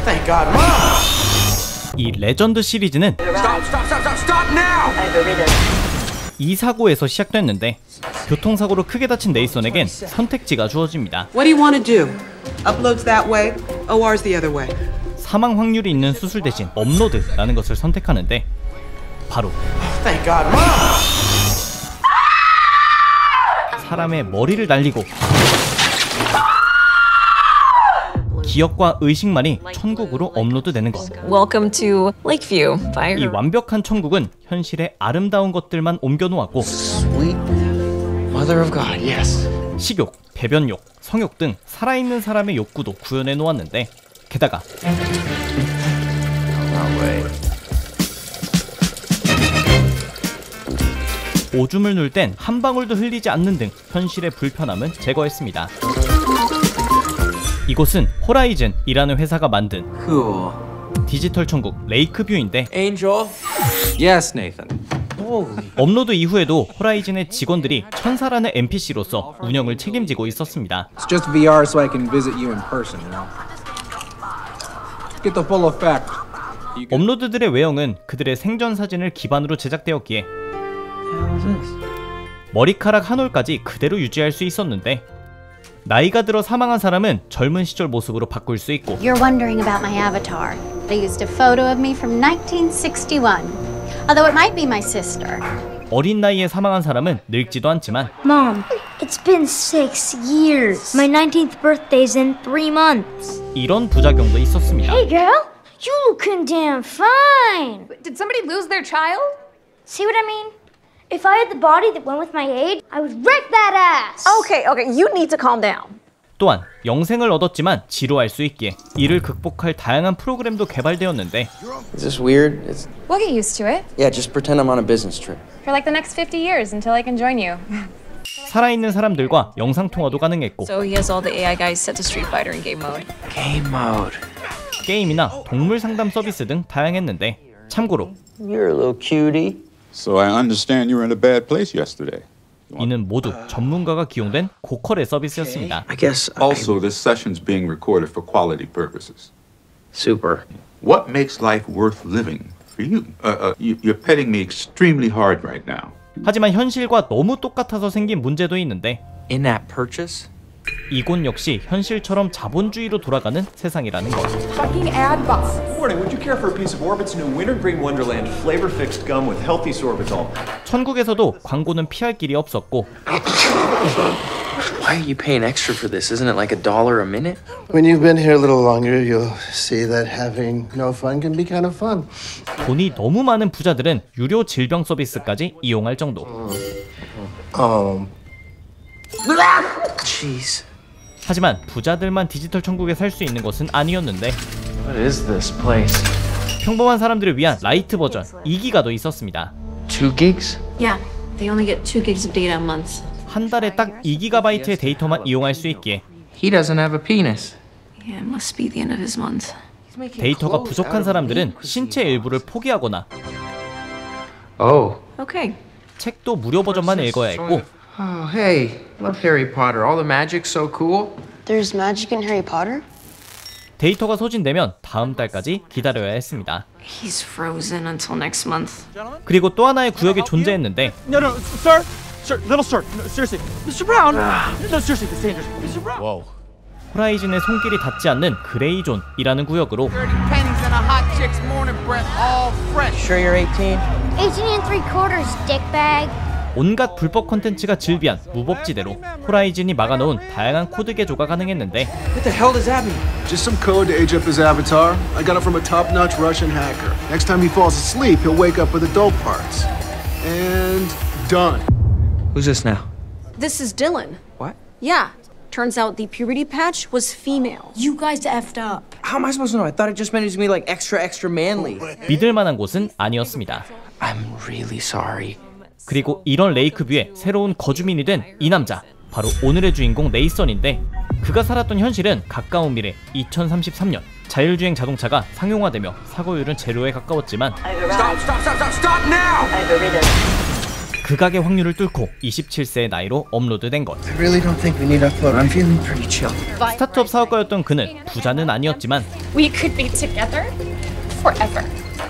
Thank God, Mom! 이 레전드 시리즈는 이 사고에서 시작됐는데 교통사고로 크게 다친 네이선에겐 선택지가 주어집니다. What do you want to do? Uploads that way, OR's the other way. 사망 확률이 있는 수술 대신 업로드라는 것을 선택하는데 바로 Thank God, Mom! 사람의 머리를 날리고 기억과 의식만이 천국으로 업로드되는 것. Welcome to Lakeview. 이 완벽한 천국은 현실의 아름다운 것들만 옮겨놓았고 Sweet Mother of God, yes. 식욕, 배변욕, 성욕 등 살아있는 사람의 욕구도 구현해 놓았는데 게다가 오줌을 눌 땐 한 방울도 흘리지 않는 등 현실의 불편함은 제거했습니다. 이곳은 호라이즌이라는 회사가 만든 Cool. 디지털 천국 레이크뷰인데 Angel? Yes, Nathan. 업로드 이후에도 호라이즌의 직원들이 천사라는 NPC로서 운영을 책임지고 있었습니다. It's just VR so I can visit you in person, you know. Get the full effect. 업로드들의 외형은 그들의 생전 사진을 기반으로 제작되었기에 머리카락 한 올까지 그대로 유지할 수 있었는데 나이가 들어 사망한 사람은 젊은 시절 모습으로 바꿀 수 있고 You're wondering about my avatar. I used a photo of me from 1961. Although it might be my sister. 어린 나이에 사망한 사람은 늙지도 않지만 Mom, it's been 6 years. My 19th birthday's in 3 months. 이런 부작용도 있었습니다. Hey girl, you looking damn fine. Did somebody lose their child? See what I mean? If I had the body that went with my age, I would wreck that ass. Okay, you need to calm down. 또한 영생을 얻었지만 지루할 수 있기에 이를 극복할 다양한 프로그램도 개발되었는데 Is this weird? We'll get used to it. Yeah, just pretend I'm on a business trip. For like the next 50 years until I can join you. 살아있는 사람들과 영상통화도 가능했고 So he has all the AI guys set to Street Fighter in game mode. Game mode. 게임이나 동물 상담 서비스 등 다양했는데 참고로 You're a little cutie. So I understand you were in a bad place yesterday. 이는 모두 전문가가 기용된 고퀄의 서비스였습니다. I guess Also, this session's being recorded for quality purposes. super. What makes life worth living for you? You're petting me extremely hard right now. 하지만 현실과 너무 똑같아서 생긴 문제도 있는데 In-app purchase? 이곳 역시 현실처럼 자본주의로 돌아가는 세상이라는 것. Fucking ad bots. Morning, would you care for a piece of Orbit's new Wintergreen Wonderland flavor-fixed gum with healthy sorbitol? 천국에서도 광고는 피할 길이 없었고 Why are you paying extra for this? Isn't it like $1 a minute? When you've been here a little longer, you'll see that having no fun can be kind of fun. 돈이 너무 많은 부자들은 유료 질병 서비스까지 이용할 정도. Jeez. 하지만 부자들만 디지털 천국에 살 수 있는 것은 아니었는데 What is this place? 평범한 사람들을 위한 라이트 버전 2기가도 있었습니다. 2 gigs? Yeah, they only get 2 gigs of data a month. 한 달에 딱 2GB의 데이터만 이용할 수 있기에 He doesn't have a penis. Yeah, it must be the end of his month. 데이터가 부족한 사람들은 신체 일부를 포기하거나 Oh. Okay. 책도 무료 버전만 읽어야 했고 Oh, hey, love Harry Potter. All the magic's so cool. There's magic in Harry Potter? 데이터가 소진되면 다음 달까지 기다려야 했습니다. He's frozen until next month. 그리고 또 하나의 구역이 존재했는데 No, sir. Sir, little sir. No, seriously. Mr. Brown. No, seriously, this is dangerous. Mr. Brown. Whoa. 호라이즌의 손길이 닿지 않는 그레이존이라는 구역으로 Sure you're 18? 18 3/4, dickbag. 온갖 불법 콘텐츠가 즐비한 무법지대로 호라이즌이 막아놓은 다양한 코드 개조가 가능했는데 What the hell does that mean? Just some code to age up his avatar. I got it from a top-notch Russian hacker. Next time he falls asleep, he'll wake up with adult parts. And done. Who's this now? This is Dylan. What? Yeah. Turns out the puberty patch was female. You guys effed up. How am I supposed to know? I thought it just meant he was gonna be like extra manly. 믿을 만한 곳은 아니었습니다. I'm really sorry. 그리고 이런 레이크뷰의 새로운 거주민이 된 이 남자, 바로 오늘의 주인공 네이선인데 그가 살았던 현실은 가까운 미래 2033년 자율주행 자동차가 상용화되며 사고율은 제로에 가까웠지만 극악의 확률을 뚫고 27세의 나이로 업로드된 것. I really don't think we need upload. I'm feeling pretty chill. 스타트업 사업가였던 그는 부자는 아니었지만 We could be together forever.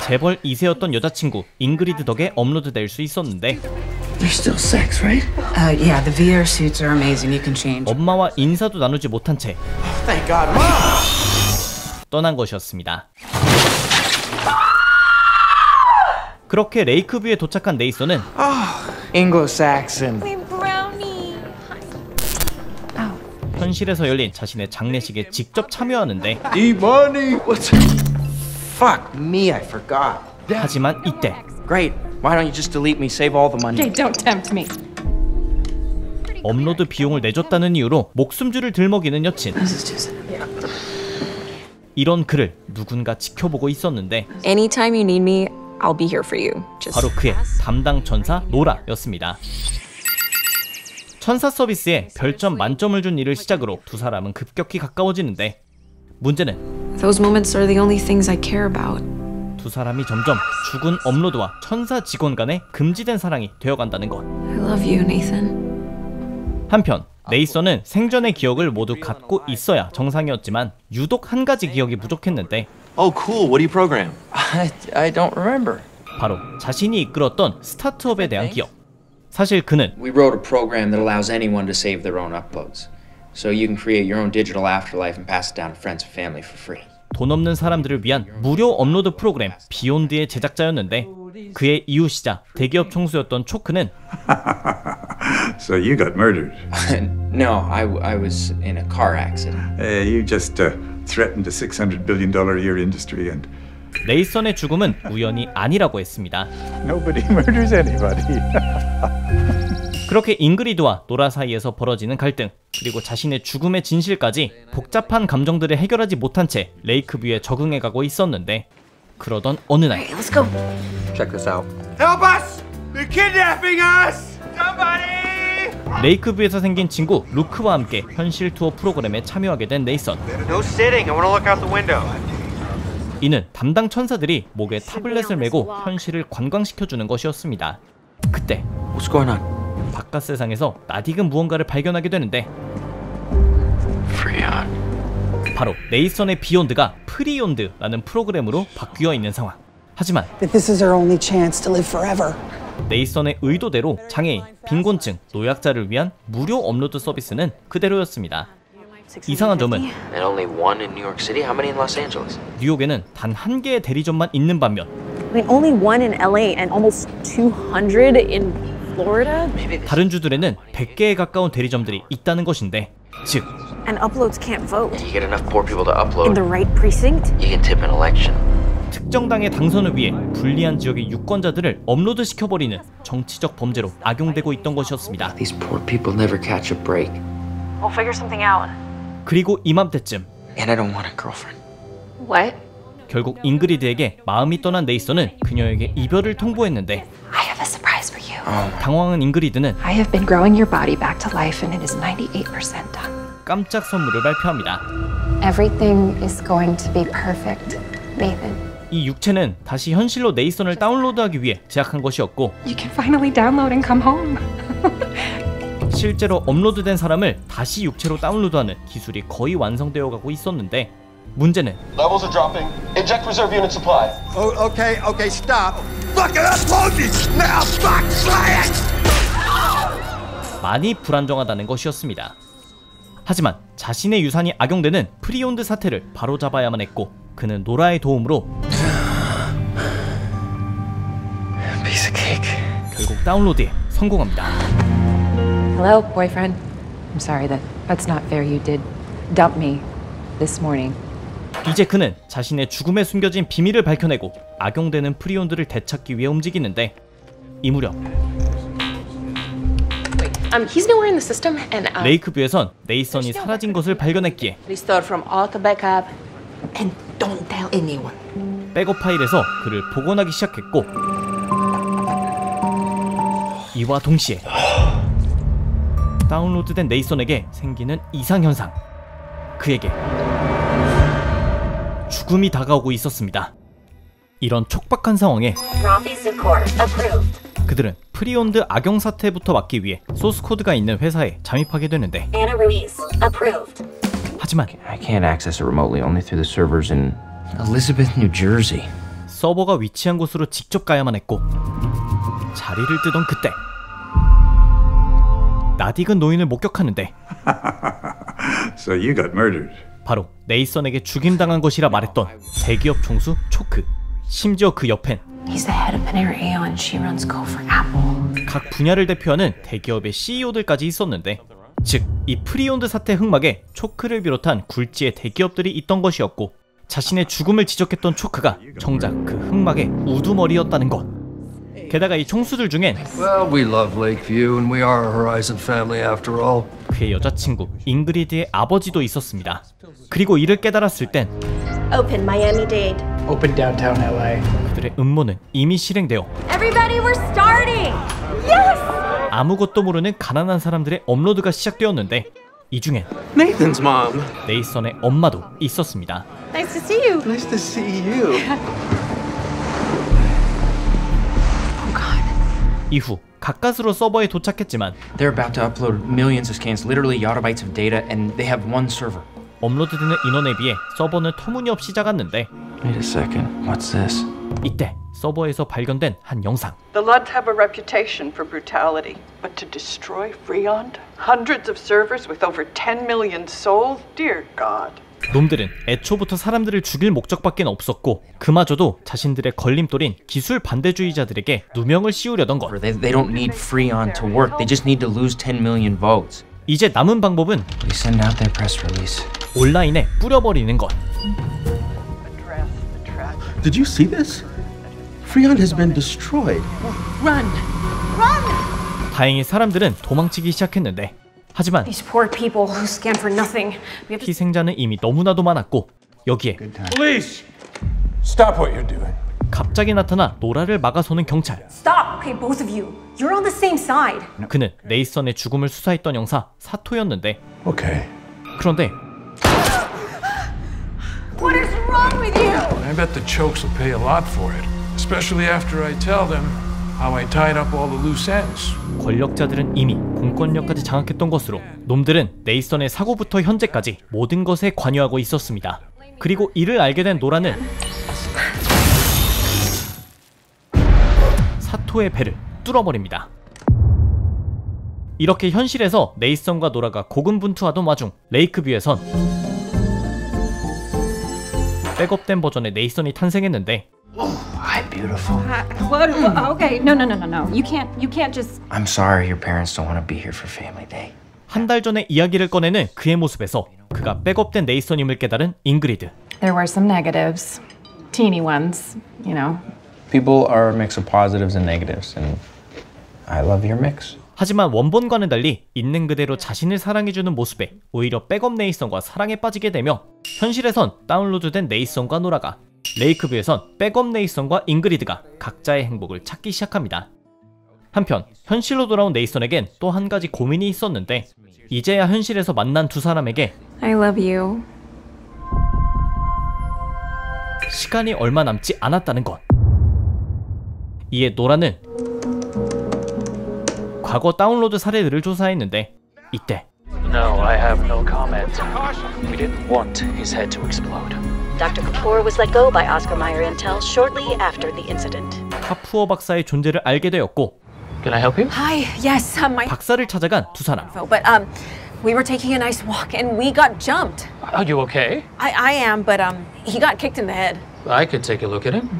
재벌 2세였던 여자친구 잉그리드 덕에 업로드될 수 있었는데 There's still sex, right? Yeah, the VR suits are amazing. You can change. 엄마와 인사도 나누지 못한 채 Thank God, Mom! 떠난 것이었습니다. 그렇게 레이크뷰에 도착한 네이선은 Anglo-Saxon. Brownie. 현실에서 열린 자신의 장례식에 직접 참여하는데 D-Money! What's... Fuck me, I forgot. 하지만 이때 Great. Why don't you just delete me, save all the money? Hey, don't tempt me. 업로드 비용을 내줬다는 이유로 목숨줄을 들먹이는 여친. 이런 그를 누군가 지켜보고 있었는데 Anytime you need me, I'll be here for you. Just 바로 그의 담당 천사 노라였습니다. 천사 서비스에 별점 만점을 준 일을 시작으로 두 사람은 급격히 가까워지는데 문제는 Those moments are the only things I care about. 두 사람이 점점 죽은 업로드와 천사 직원 간의 금지된 사랑이 되어간다는 것. I love you, Nathan. 한편 네이선은 생전의 기억을 모두 갖고 있어야 정상이었지만 유독 한 가지 기억이 부족했는데 Oh, cool. What do you program? I don't remember. 바로 자신이 이끌었던 스타트업에 대한 기억. 사실 그는 We wrote a program that allows anyone to save their own uploads. So you can create your own digital afterlife and pass it down to friends and family for free. 돈 없는 사람들을 위한 무료 업로드 프로그램 비욘드의 제작자였는데 그의 이웃이자 대기업 총수였던 초크는 So you got murdered. No, I was in a car accident. You just threatened a $600 billion a year industry and 네이선의 죽음은 우연이 아니라고 했습니다. nobody murders anybody. 그렇게 잉그리드와 노라 사이에서 벌어지는 갈등, 그리고 자신의 죽음의 진실까지 복잡한 감정들을 해결하지 못한 채 레이크뷰에 적응해가고 있었는데 그러던 어느 날 Let's go. Check this out. Help us! They're kidnapping us! Somebody! 레이크뷰에서 생긴 친구 루크와 함께 현실 투어 프로그램에 참여하게 된 네이선. No sitting. I want to look out the window. 이는 담당 천사들이 목에 타블렛을 메고 현실을 관광시켜주는 것이었습니다. 그때 What's going on? 바깥 세상에서 낯익은 무언가를 발견하게 되는데 바로 네이선의 비욘드가 프리욘드라는 프로그램으로 바뀌어 있는 상황. 하지만 This is our only chance to live forever. 네이선의 의도대로 장애인, 빈곤층, 노약자를 위한 무료 업로드 서비스는 그대로였습니다. 이상한 점은 And only one in New York City? How many in Los Angeles? 뉴욕에는 단 한 개의 대리점만 있는 반면 I mean, only one in LA and almost 200 in Florida? 다른 주들에는 100개에 가까운 대리점들이 있다는 것인데 즉 And uploads can't vote. You get enough poor people to upload. In the right precinct? You can tip an election. 특정당의 당선을 위해 불리한 지역의 유권자들을 업로드시켜버리는 정치적 범죄로 악용되고 있던 것이었습니다. These poor people never catch a break. We'll figure something out. 그리고 이맘때쯤 And I don't want a girlfriend. What? 결국 잉그리드에게 마음이 떠난 네이선은 그녀에게 이별을 통보했는데 I have a surprise for you. 당황한 잉그리드는 I have been growing your body back to life and it is 98% done. 깜짝 선물을 발표합니다. Everything is going to be perfect, Nathan. 이 육체는 다시 현실로 네이선을 다운로드하기 위해 제작한 것이었고 You can finally download and come home. 실제로 업로드된 사람을 다시 육체로 다운로드하는 기술이 거의 완성되어 가고 있었는데 문제는 Levels are dropping. Inject reserve unit supply. Oh, okay, stop. Fucking upload this now, fuck, try it! 많이 불안정하다는 것이었습니다. 하지만 자신의 유산이 악용되는 프리온드 사태를 바로잡아야만 했고 그는 노라의 도움으로 Piece of cake. 결국 다운로드에 성공합니다. Hello, boyfriend. I'm sorry that's not fair. You did dump me this morning. 이제 그는 자신의 죽음에 숨겨진 비밀을 밝혀내고 악용되는 프리온드를 되찾기 위해 움직이는데 이 무렵 He's nowhere in the system and 레이크뷰에선 네이선이 사라진 것을 발견했기에 Restored from auto backup. And don't tell anyone. 백업 파일에서 그를 복원하기 시작했고 이와 동시에 다운로드된 네이선에게 생기는 이상현상, 그에게 죽음이 다가오고 있었습니다. 이런 촉박한 상황에 그들은 프리온드 악용 사태부터 막기 위해 소스 코드가 있는 회사에 잠입하게 되는데 Anna Ruiz, approved. 하지만 I can't access it remotely, only through the servers in Elizabeth, New Jersey. 서버가 위치한 곳으로 직접 가야만 했고 자리를 뜨던 그때 낯익은 노인을 목격하는데 So you got murdered. 바로 네이선에게 죽임당한 것이라 말했던 대기업 총수 초크. 심지어 그 옆엔 He's the head of Panera Aeon and she runs Go for Apple. 각 분야를 대표하는 대기업의 CEO들까지 있었는데 즉 이 프리온드 사태 흑막에 초크를 비롯한 굴지의 대기업들이 있던 것이었고 자신의 죽음을 지적했던 초크가 정작 그 흑막의 우두머리였다는 것. 게다가 이 총수들 중엔 Well, we love Lakeview and we are a Horizon family after all. 그의 여자친구 잉그리드의 아버지도 있었습니다. 그리고 이를 깨달았을 땐 Open Miami-Dade. Open downtown LA. 그들의 음모는 이미 실행되어 Everybody, we're starting! Yes! 아무것도 모르는 가난한 사람들의 업로드가 시작되었는데 이 중엔 Nathan's mom. 네이선의 엄마도 있었습니다. Nice to see you. Nice to see you. 이후 가까스로 서버에 도착했지만 They're about to upload millions of scans, literally yottabytes of data, and they have one server. 업로드되는 인원에 비해 서버는 터무니없이 작았는데 Wait a second, what's this? 이때 서버에서 발견된 한 영상. The Ludds have a reputation for brutality, but to destroy Freon? Hundreds of servers with over 10 million souls? Dear God. 놈들은 애초부터 사람들을 죽일 목적밖에 없었고 그마저도 자신들의 걸림돌인 기술 반대주의자들에게 누명을 씌우려던 것. They don't need Freon to work. They just need to lose 10 million votes. 이제 남은 방법은 We send out their press release. 온라인에 뿌려버리는 것. Did you see this? Freon has been destroyed. Run! Run! 다행히 사람들은 도망치기 시작했는데 하지만 These poor people who scan for nothing. We have to... 희생자는 이미 너무나도 많았고 여기에 Police! Stop what you're doing. 갑자기 나타나 노라를 막아서는 경찰. Stop! Okay, both of you. You're on the same side. 그는 네이선의 죽음을 수사했던 형사 사토였는데 Okay. 그런데 What is wrong with you? I bet the chokes will pay a lot for it. Especially after I tell them how I tied up all the loose ends. 권력자들은 이미 공권력까지 장악했던 것으로 놈들은 네이선의 사고부터 현재까지 모든 것에 관여하고 있었습니다. 그리고 이를 알게 된 노라는 사토의 배를 뚫어버립니다. 이렇게 현실에서 네이선과 노라가 고군분투하던 와중 레이크뷰에선 백업된 버전의 네이선이 탄생했는데 Hi, beautiful. What? Okay, no. You can't just... I'm sorry your parents don't want to be here for family day. 한 달 전에 이야기를 꺼내는 그의 모습에서 그가 백업된 네이선임을 깨달은 잉그리드. There were some negatives. Teeny ones, you know. People are a mix of positives and negatives, and I love your mix. 하지만 원본과는 달리 있는 그대로 자신을 사랑해주는 모습에 오히려 백업 네이선과 사랑에 빠지게 되며 현실에선 다운로드된 네이선과 노라가 레이크뷰에선 백업 네이선과 잉그리드가 각자의 행복을 찾기 시작합니다. 한편 현실로 돌아온 네이선에겐 또 한 가지 고민이 있었는데 이제야 현실에서 만난 두 사람에게 I love you. 시간이 얼마 남지 않았다는 것. 이에 노라는 과거 다운로드 사례들을 조사했는데 이때 No, I have no comment. We didn't want his head to explode. Dr. Kapoor was let go by Oscar Mayer Intel shortly after the incident. 카푸어 박사의 존재를 알게 되었고 Can I help you? Hi, yes, my... 박사를 찾아간 두 사람. But, we were taking a nice walk and we got jumped. Are you okay? I am, but, he got kicked in the head. I could take a look at him.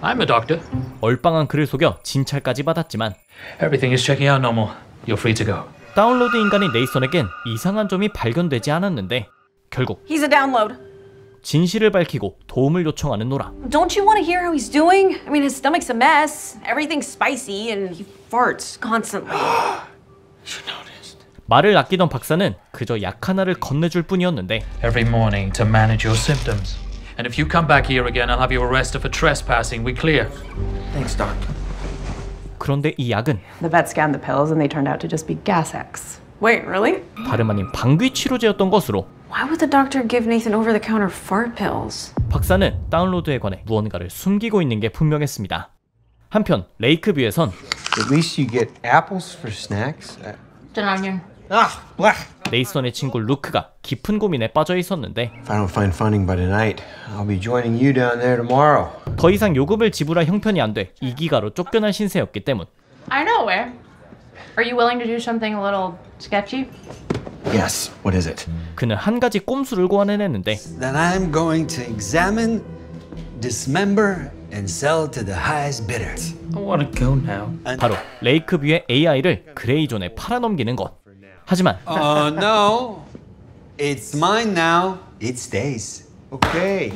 I'm a doctor. 얼빵한 그를 속여 진찰까지 받았지만 Everything is checking out normal. You're free to go. 다운로드 인간인 네이선에겐 이상한 점이 발견되지 않았는데 결국 He's a download. 진실을 밝히고 도움을 요청하는 노라. Don't you want to hear how he's doing? I mean, his stomach's a mess. Everything's spicy and he farts constantly. 말을 아끼던 박사는 그저 약 하나를 건네줄 뿐이었는데 Every morning to manage your symptoms. And if you come back here again, I'll have you arrested for trespassing. We clear? Thanks, doctor. 그런데 이 약은 The vet scanned the pills and they turned out to just be Gas-X. Wait, really? 다름 아닌 방귀 치료제였던 것으로 Why would the doctor give Nathan over-the-counter fart pills? 박사는 다운로드에 관해 무언가를 숨기고 있는 게 분명했습니다. 한편 레이크뷰에선 At least you get apples for snacks. onion. 네이선의 친구 루크가 깊은 고민에 빠져 있었는데 If I don't find funding by tonight, I'll be joining you down there tomorrow. 더 이상 요금을 지불할 형편이 안 돼 이기가로 쫓겨난 신세였기 때문. I know where. Are you willing to do something a little sketchy? Yes, what is it? 그는 한 가지 꼼수를 고안해냈는데 Then I'm going to examine, dismember, and sell to the highest bidder. I want to go now. 바로 레이크뷰의 AI를 그레이존에 팔아넘기는 것. 하지만 No. It's mine now. It stays. Okay.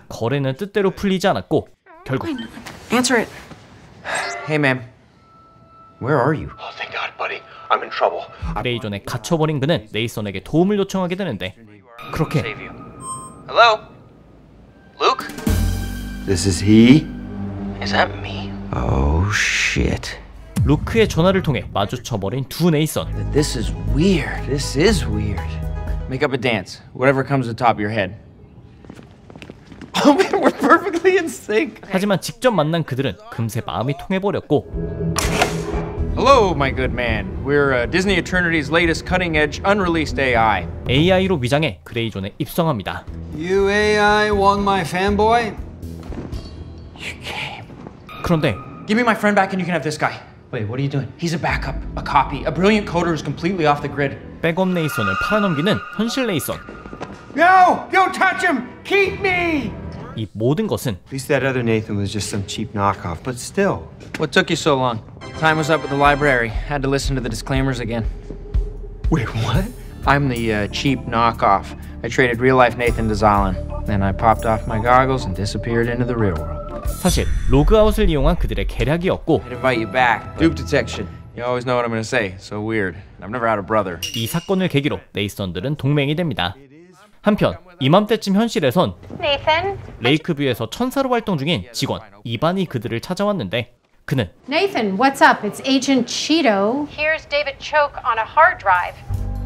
거래는 뜻대로 풀리지 않았고 결국 Answer it. Hey, ma'am. Where are you? Oh, thank God, buddy. I'm in trouble. 그레이존에 갇혀버린 그는 네이선에게 도움을 요청하게 되는데 그렇게 Hello? Luke? This is he? Is that me? Oh, shit. 루크의 전화를 통해 마주쳐버린 두 네이선. This is weird. This is weird. Make up a dance. Whatever comes to the top of your head. Oh man, we're perfectly in sync. 하지만 직접 만난 그들은 금세 마음이 통해버렸고 Hello, my good man. We're Disney Eternity's latest cutting-edge unreleased AI. AI로 위장해 그레이존에 입성합니다. You AI want my fanboy? 그런데 Give me my friend back and you can have this guy. Wait, what are you doing? He's a backup, a copy, a brilliant coder who's completely off the grid. 백업 네이선을 팔아넘기는 현실 네이선. No! Don't touch him! Keep me! 이 모든 것은 At least that other Nathan was just some cheap knockoff, but still. What took you so long? Time was up at the library. Had to listen to the disclaimers again. Wait, what? I'm the cheap knockoff. I traded real-life Nathan to Zalin. Then I popped off my goggles and disappeared into the real world. 사실 로그아웃을 이용한 그들의 계략이었고 I'd invite you back. Dupe detection. You always know what I'm gonna say. So weird. I've never had a brother. 이 사건을 계기로 네이선들은 동맹이 됩니다. 한편 이맘때쯤 현실에선 Nathan? 레이크뷰에서 천사로 활동 중인 직원 이반이 그들을 찾아왔는데 그는 Nathan, what's up? It's Agent Cheeto. Here's David Choke on a hard drive.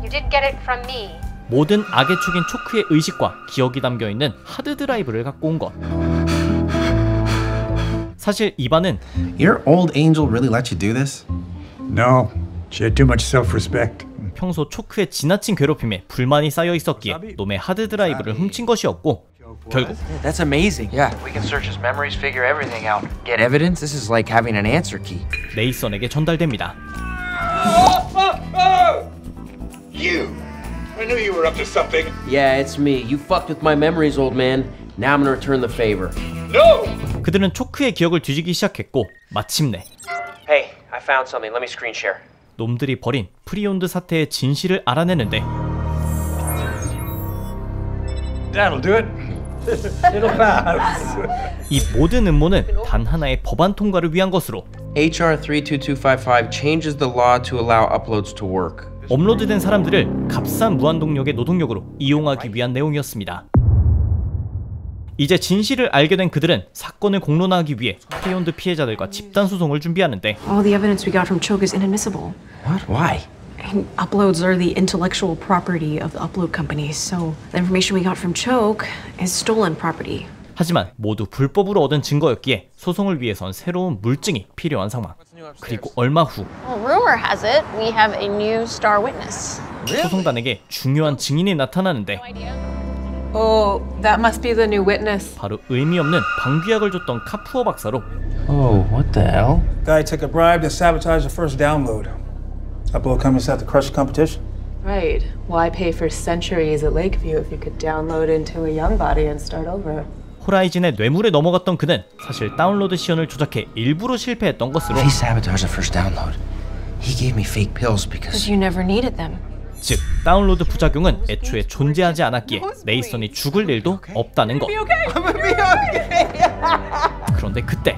You didn't get it from me. 모든 악의 축인 초크의 의식과 기억이 담겨있는 하드드라이브를 갖고 온 것. 사실 이반은 Your old angel really let you do this? No, she had too much self-respect. 평소 초크의 지나친 괴롭힘에 불만이 쌓여 있었기에 놈의 하드드라이브를 훔친 것이었고 결국 That's amazing. Yeah, we can search his memories, figure everything out. Get evidence? This is like having an answer key. 네이선에게 전달됩니다. You! I knew you were up to something. Yeah, it's me. You fucked with my memories, old man. Now I'm gonna return the favor. No! 그들은 초크의 기억을 뒤지기 시작했고 마침내 Hey, I found something. Let me screen share. 놈들이 벌인 프리온드 사태의 진실을 알아내는데 That'll do it. It'll pass. 이 모든 음모는 단 하나의 법안 통과를 위한 것으로 HR 32255 changes the law to allow uploads to work. 업로드된 사람들을 값싼 무한동력의 노동력으로 이용하기 위한 내용이었습니다. 이제 진실을 알게 된 그들은 사건을 공론화하기 위해 프리온드 피해자들과 집단 소송을 준비하는데 All the evidence we got from Choke is inadmissible. What? Why? Uploads are the intellectual property of the upload companies, so the information we got from Choke is stolen property. 하지만 모두 불법으로 얻은 증거였기에 소송을 위해선 새로운 물증이 필요한 상황. 그리고 얼마 후 Well, rumor has it we have a new star witness. 소송단에게 중요한 증인이 나타나는데 Oh, that must be the new witness. 바로 의미 없는 방귀약을 줬던 카푸어 박사로 Oh, what the hell? Guy took a bribe to sabotage the first download. Upload companies have to crush the competition. Right. Why pay for centuries at Lakeview if you could download into a young body and start over? 호라이즌의 뇌물에 넘어갔던 그는 사실 다운로드 시연을 조작해 일부러 실패했던 것으로 He sabotaged the first download. He gave me fake pills because you never needed them. 즉 다운로드 부작용은 애초에 존재하지 않았기에 네이선이 죽을 일도 없다는 것. 그런데 그때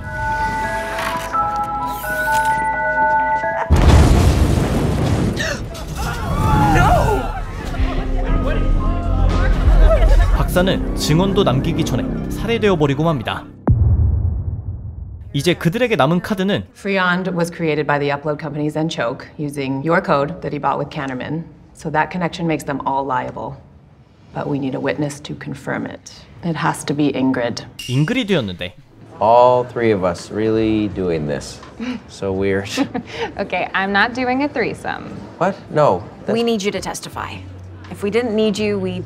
박사는 증언도 남기기 전에 살해되어 버리고 맙니다. 이제 그들에게 남은 카드는 Freond was created by the upload companies and Choke using your code that he bought with Cannerman. So that connection makes them all liable. But we need a witness to confirm it. It has to be Ingrid. 잉그리드였는데 All three of us really doing this. So weird. Okay, I'm not doing a threesome. What? No. We need you to testify. If we didn't need you, we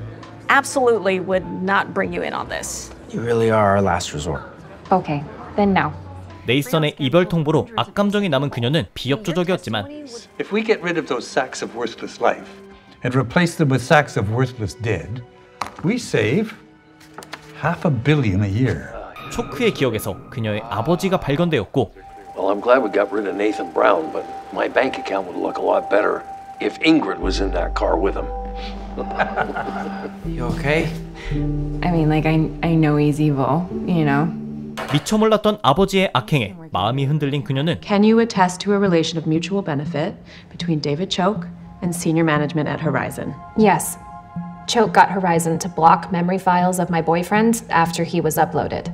absolutely would not bring you in on this. You really are our last resort. Okay, then no. 네이선의 이별 통보로 악감정이 남은 그녀는 비협조적이었지만 If we get rid of those sacks of worthless life and replace them with sacks of worthless dead, we save $500 million a year. 초크의 기억에서 그녀의 아버지가 발견되었고 Well, I'm glad we got rid of Nathan Brown, but my bank account would look a lot better if Ingrid was in that car with him. You okay? I mean, like, I know he's evil, you know? 미처 몰랐던 아버지의 악행에 마음이 흔들린 그녀는 Can you attest to a relation of mutual benefit between David Choke and senior management at Horizon? Yes. Choke got Horizon to block memory files of my boyfriend after he was uploaded.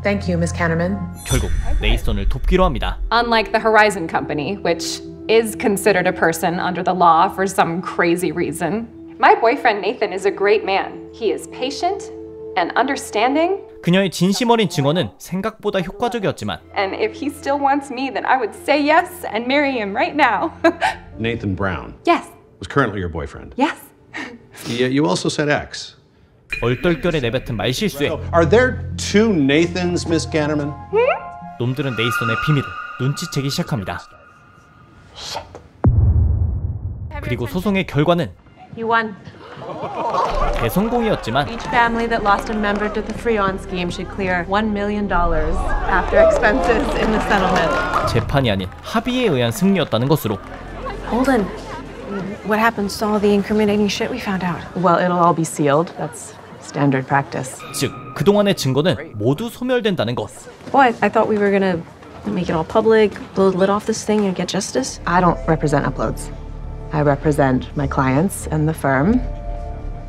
Thank you, Ms. Cannerman. 결국 네이선을 돕기로 합니다. Unlike the Horizon Company, which is considered a person under the law for some crazy reason, my boyfriend Nathan is a great man. He is patient and understanding. 그녀의 진심 어린 증언은 생각보다 효과적이었지만 And if he still wants me, then I would say yes and marry him right now. Nathan Brown Yes. was currently your boyfriend. Yes. You also said ex. 얼떨결에 내뱉은 말실수에 Are there two Nathans, Miss Cannerman? 놈들은 네이선의 비밀을 눈치채기 시작합니다. 그리고 소송의 결과는 You won. 대성공이었지만 Each family that lost a member to the Freon scheme should clear $1 million after expenses in the settlement. 재판이 아닌 합의에 의한 승리였다는 것으로 Holden, what happens to all the incriminating shit we found out? Well, it'll all be sealed. That's standard practice. 즉 그동안의 증거는 모두 소멸된다는 것. What? I thought we were gonna make it all public, blow the lid off this thing and get justice? I don't represent Uploads. I represent my clients and the firm.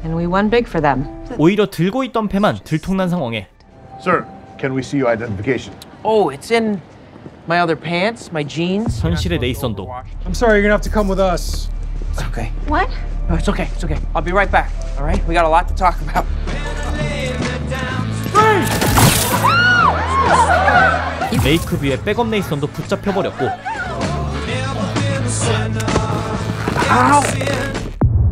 And we won big for them. 오히려 들고 있던 패만 들통난 상황에 Sir, can we see your identification? Oh, it's in my other pants, my jeans. 현실의 네이선도 I'm sorry, you're gonna have to come with us. It's okay. What? No, it's okay. It's okay. I'll be right back. All right? We got a lot to talk about. 레이크뷰의 백업 네이선도 붙잡혀버렸고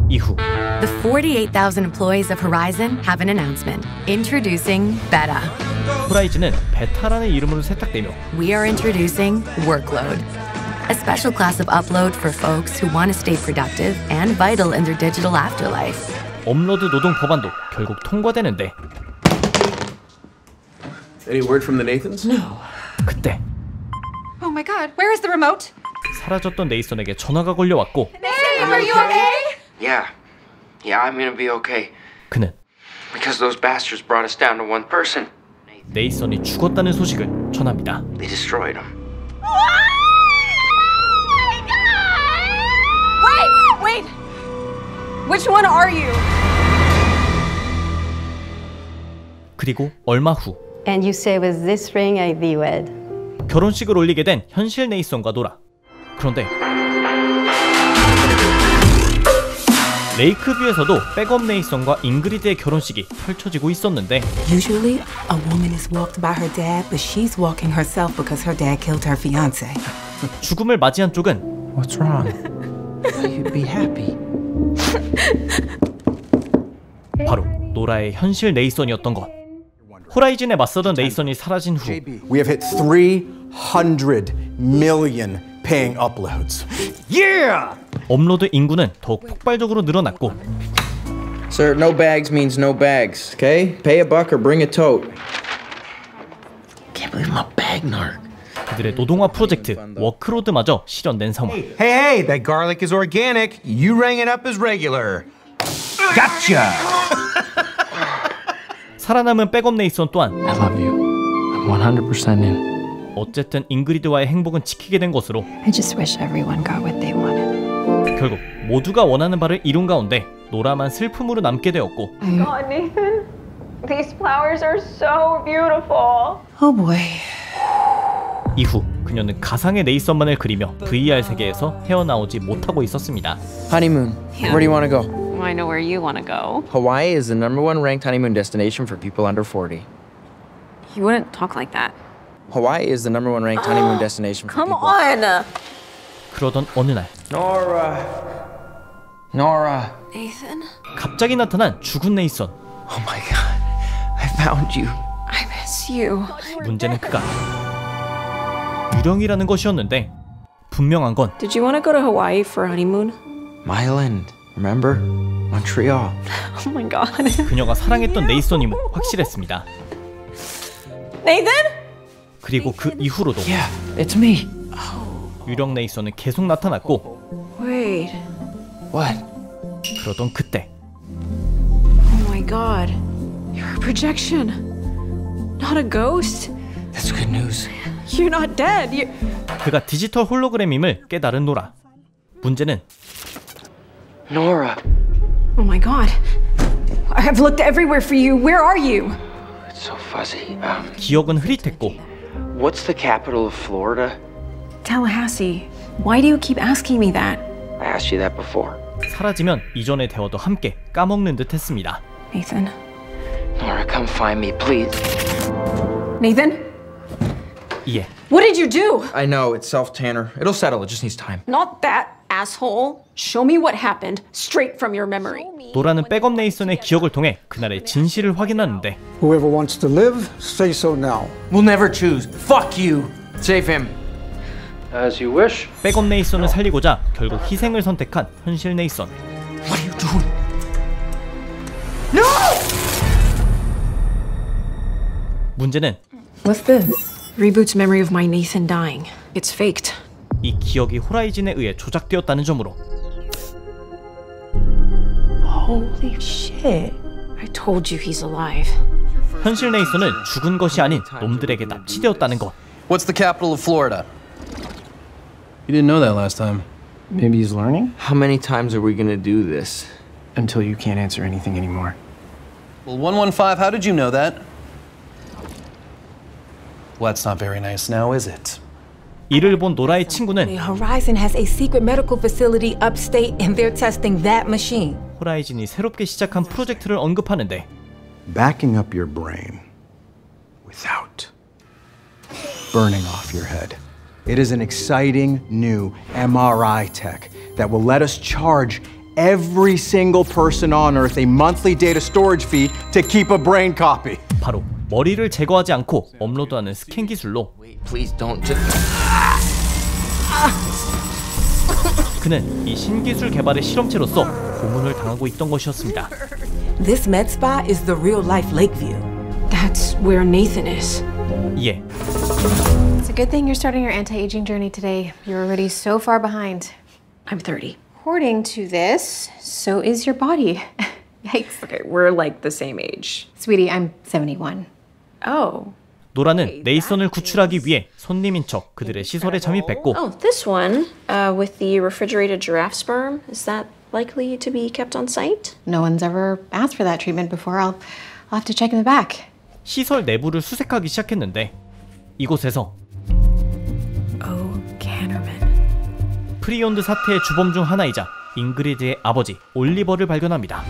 이후 The 48,000 employees of Horizon have an announcement. Introducing Beta. 호라이즌은 베타라는 이름으로 세탁되며 We are introducing Workload. A special class of upload for folks who want to stay productive and vital in their digital afterlife. 업로드 노동 법안도 결국 통과되는데 Any word from the Nathans? No. 그때 Oh my god, where is the remote? 사라졌던 네이선에게 전화가 걸려왔고 Sam, are you okay? Yeah, I'm gonna be okay. 그는 Because those bastards brought us down to one person. 네이선이 죽었다는 소식을 전합니다. They destroyed him. Wait! Which one are you? 그리고 얼마 후 And you say it was this ring I viewed. 결혼식을 올리게 된 현실 네이선과 노라. 그런데 레이크뷰에서도 백업 네이선과 잉그리드의 결혼식이 펼쳐지고 있었는데 Usually, a woman is walked by her dad, but she's walking herself because her dad killed her fiance. 죽음을 맞이한 쪽은 What's wrong? You'd be happy. 바로 노라의 현실 네이선이었던 것. 호라이즌에 맞서던 네이선이 사라진 후 We have hit 300 million paying uploads. Yeah! 업로드 인구는 더욱 폭발적으로 늘어났고 Sir, no bags means no bags, okay? Pay a buck or bring a tote. Can't believe I'm a bag narc. 그들의 노동화 프로젝트 워크로드마저 실현된 상황. Hey, that garlic is organic. You rang it up as regular. Gotcha! 살아남은 백업 네이선 또한 I love you. I'm 100% in. 어쨌든 잉그리드와의 행복은 지키게 된 것으로 I just wish everyone got what they wanted. 결국 모두가 원하는 바를 이룬 가운데 노라만 슬픔으로 남게 되었고 God, Nathan. These flowers are so beautiful. Oh boy. 이후 그녀는 가상의 네이선만을 그리며 VR 세계에서 헤어나오지 못하고 있었습니다. Honeymoon. Where do you want to go? I know where you want to go. Hawaii is the #1 ranked honeymoon destination for people under 40. You wouldn't talk like that. Hawaii is the #1 ranked honeymoon destination for Come people. on! 그러던 어느 날 Nora. Nathan? 갑자기 나타난 죽은 네이선. Oh my god. I found you. I miss you. 문제는 그가 유령이라는 것이었는데 분명한 건 Did you want to go to Hawaii for a honeymoon? Myland. Remember? Montreal. Oh my god. 그녀가 사랑했던 네이선임은 확실했습니다. Nathan? 그리고 그 이후로도 Yeah, it's me. 유령 네이선은 계속 나타났고 Wait. What? 그러던 그때 Oh my god. You're a projection. Not a ghost. That's good news. You're not dead. You're... 그가 디지털 홀로그램임을 깨달은 노라. 문제는 Nora. Oh my god. I've looked everywhere for you. Where are you? It's so fuzzy. 기억은 흐릿했고 What's the capital of Florida? Tallahassee. Why do you keep asking me that? I asked you that before. 사라지면 이전의 대화도 함께 까먹는 듯 했습니다. Nathan. Nora, come find me, please. Nathan? 예. What did you do? I know, it's self-tanner. It'll settle, it just needs time. Not that, asshole. Show me what happened, straight from your memory. 노라는 백업 네이선의 기억을 통해 그날의 진실을 확인하는데 Whoever wants to live, say so now. We'll never choose. Fuck you. Save him. As you wish. 백업 네이선을 살리고자 결국 희생을 선택한 현실 네이선. What are you doing? No! 문제는 What's this? Reboot's memory of my Nathan dying. It's faked. 이 기억이 호라이즌에 의해 조작되었다는 점으로 Holy shit. I told you he's alive. 현실 네이선은 죽은 것이 아닌 놈들에게 납치되었다는 것. What's the capital of Florida? You didn't know that last time. Maybe he's learning? How many times are we gonna do this? Until you can't answer anything anymore. Well, 115, how did you know that? Well, that's not very nice now, is it? 이를 본 노라의 친구는 Horizon has a secret medical facility upstate and they're testing that machine. 호라이즌이 새롭게 시작한 프로젝트를 언급하는데 Backing up your brain without burning off your head. It is an exciting new MRI tech that will let us charge every single person on Earth a monthly data storage fee to keep a brain copy. 바로 머리를 제거하지 않고 업로드하는 스캔 기술로 Please don't just... 그는 이 신기술 개발의 실험체로서 고문을 당하고 있던 것이었습니다. This med spa is the real life Lakeview. That's where Nathan is. 예. It's a good thing you're starting your anti-aging journey today. You're already so far behind. I'm 30. According to this, so is your body. Yikes. Okay, we're like the same age. Sweetie, I'm 71. Oh. 노라는 네이선을 구출하기 위해 손님인 척 그들의 시설에 잠입했고 Oh, this one with the refrigerated giraffe sperm. Is that likely to be kept on site? No one's ever asked for that treatment before. I'll have to check in the back. 시설 내부를 수색하기 시작했는데 이곳에서 프리온드 사태의 주범 중 하나이자 잉그리드의 아버지 올리버를 발견합니다.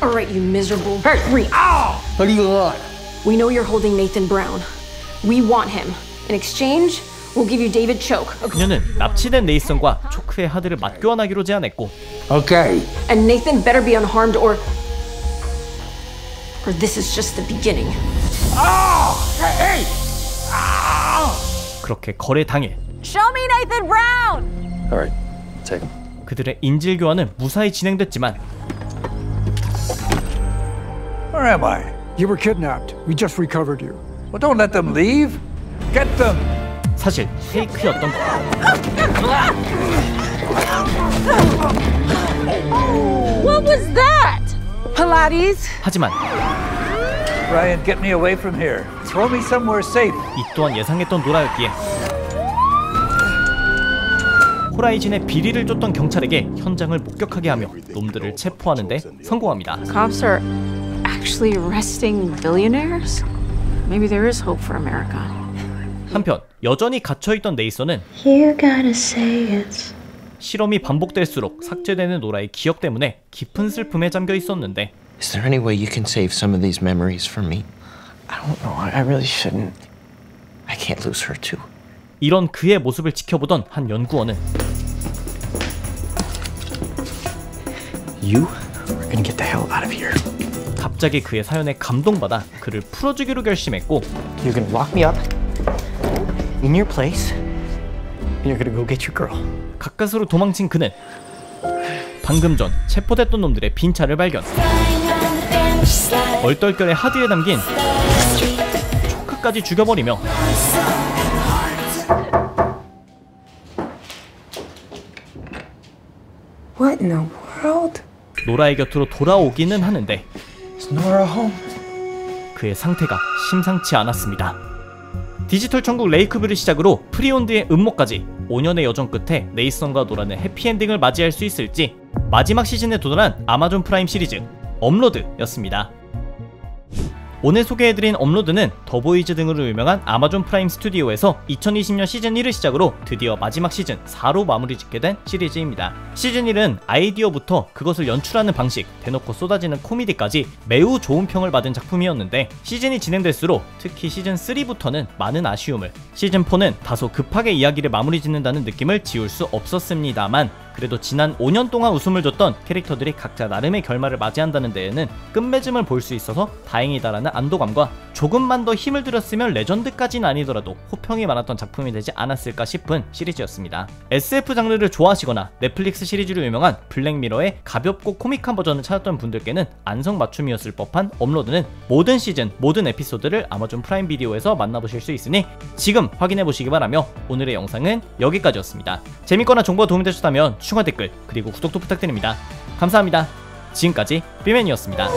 Alright, you miserable. Hurry! Ow! What do you want? We know you're holding Nathan Brown. We want him. In exchange, we'll give you David Choke. 그녀는 납치된 네이선과 초크의 하드를 맞교환하기로 제안했고 Okay. And Nathan better be unharmed or this is just the beginning. Hey! 그렇게 거래 당일 Show me Nathan Brown! All right, take him. 그들의 인질 교환은 무사히 진행됐지만 Where am I? You were kidnapped. We just recovered you. Well, don't let them leave. Get them. 사실 페이크였던 것. What was that? Pilates? 하지만 Ryan, get me away from here. Throw me somewhere safe. 이 또한 예상했던 노라였기에 호라이즌의 비리를 쫓던 경찰에게 현장을 목격하게 하며 놈들을 체포하는 데 성공합니다. Cops are actually arresting billionaires? Maybe there is hope for America. 한편 여전히 갇혀있던 네이선은 You gotta say it. 실험이 반복될수록 삭제되는 노라의 기억 때문에 깊은 슬픔에 잠겨 있었는데 Is there any way you can save some of these memories for me? I don't know. I really shouldn't. can't lose her too. 이런 그의 모습을 지켜보던 한 연구원은 You are gonna get the hell out of here. 갑자기 그의 사연에 감동받아 그를 풀어주기로 결심했고 You're gonna lock me up in your place and you're gonna go get your girl. 가까스로 도망친 그는 방금 전 체포됐던 놈들의 빈 차를 발견. 얼떨결에 하드에 담긴 초카까지 죽여버리며 What in the world? 노라의 곁으로 돌아오기는 하는데 그의 상태가 심상치 않았습니다. 디지털 천국 레이크뷰를 시작으로 프리온드의 음모까지 5년의 여정 끝에 네이선과 노라는 해피엔딩을 맞이할 수 있을지 마지막 시즌에 도전한 아마존 프라임 시리즈 업로드였습니다. 오늘 소개해드린 업로드는 더보이즈 등으로 유명한 아마존 프라임 스튜디오에서 2020년 시즌 1을 시작으로 드디어 마지막 시즌 4로 마무리 짓게 된 시리즈입니다. 시즌 1은 아이디어부터 그것을 연출하는 방식, 대놓고 쏟아지는 코미디까지 매우 좋은 평을 받은 작품이었는데 시즌이 진행될수록 특히 시즌 3부터는 많은 아쉬움을, 시즌 4는 다소 급하게 이야기를 마무리 짓는다는 느낌을 지울 수 없었습니다만 그래도 지난 5년 동안 웃음을 줬던 캐릭터들이 각자 나름의 결말을 맞이한다는 데에는 끝맺음을 볼 수 있어서 다행이다라는 안도감과 조금만 더 힘을 들였으면 레전드까지는 아니더라도 호평이 많았던 작품이 되지 않았을까 싶은 시리즈였습니다. SF 장르를 좋아하시거나 넷플릭스 시리즈로 유명한 블랙미러의 가볍고 코믹한 버전을 찾았던 분들께는 안성맞춤이었을 법한 업로드는 모든 시즌, 모든 에피소드를 아마존 프라임 비디오에서 만나보실 수 있으니 지금 확인해보시기 바라며 오늘의 영상은 여기까지였습니다. 재밌거나 정보가 도움이 되셨다면 추가 댓글 그리고 구독도 부탁드립니다. 감사합니다. 지금까지 삐맨이었습니다.